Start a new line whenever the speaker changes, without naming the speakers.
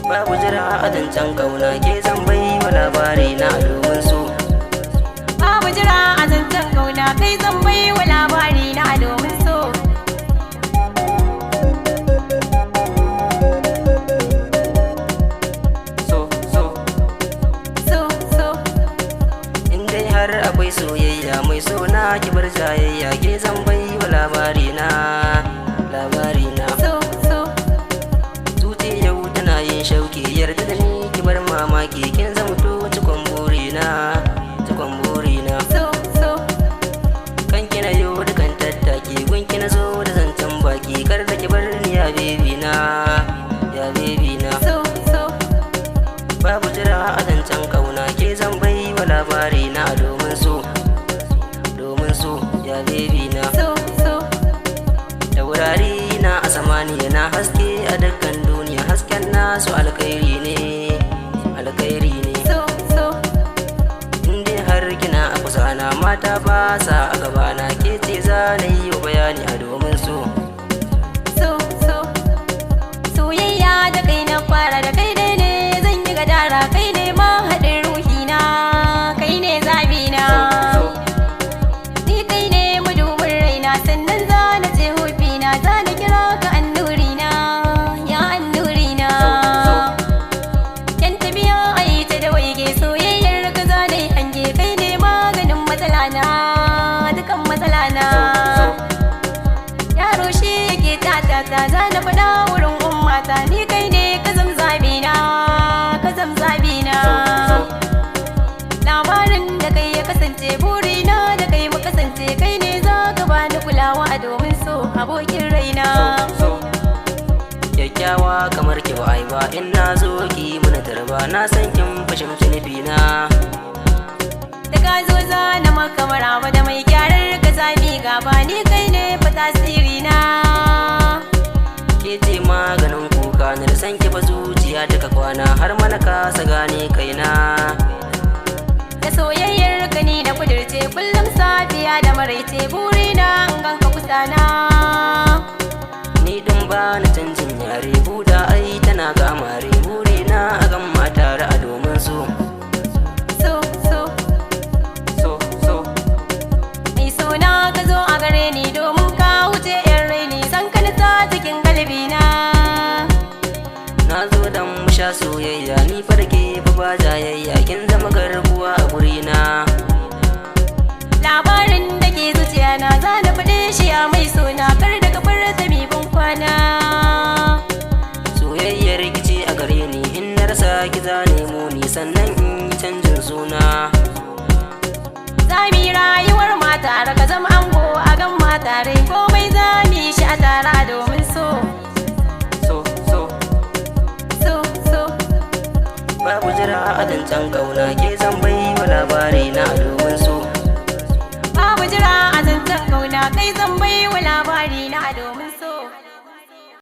Babu jira a zancen kauna ke zan bai wa labari na domin so.
Babu jira a zancen kauna kai zan bai wa labari na domin so.
In dai har akwai soyayya mai sona ki bar jayayya ke zan bai wa labari na. Shauki yarda da ni ki bar mamaki kin zamto cikon burina kan kina yau da kan tattaki gun kina zo da zancen baki kar da ki bar ni ya baby na babu jira a zancen kauna ke zan bai wa labari na domin so ya baby na taurari na a samaniya na haske a dukkan duniya hasken nasu alkhairi ne inda har kina a kusa na mata ba sa a gabana ke ce za na yi wa bayani a domin so
soyayya da kai na fara da kai dai ne zan yi gadara kai ne ma haɗin ruhina kai ne zabina ni kai ne madubin raina sannan za na ce hufina za na kira ka annurina ya annurina yan tafiya a yi ta da waige soyayyar ka za na yi hange kai ne maganin matsala na dukan matsala na yaro shi yake tatata za na faɗa wurin ummata ni kai ne ka zam zabina labarin da kai ya kasance burina da kai mu kasance kai ne za ka bani kulawa a domin so abokin raina
kyakkyawa kamar ki ba ai ba in na zo ki mana tarba na san kin fahimci nufina
da ka zo za na maka maraba da mai gyarar ka zabi gaba ni kai ne fa tasiri na
ke ce maganin kuka na da san ki ba zuciya duka kwana har mana kasa gane kaina
da soyayyar ka ni da kudirce kullum safiya da maraice burina in ganka kusa na
ni din ba na canjin yare buda ai tana ga amare burina a gan tare a domin so
mai sona ka zo a gare ni domin ka wuce yan raini san ka nisa cikin galibina
na zo dan mu sha soyayya ni farke ba jayayya kin zama garkuwa a gurina
labarin da ke zuciya na za na faɗe shi a mai sona kar da kafar ta mi ban kwana
soyayyar kici a gare ni in na rasa ki zane mu ni sannan in yi canjin suna
zami rayuwar mata ka zama ango a gan matare komai zami shi a tara domin so
babu jira a zancen kauna ke zan bai wa labari na domin so
babu jira a zancen kauna kai zan bai wa labari na domin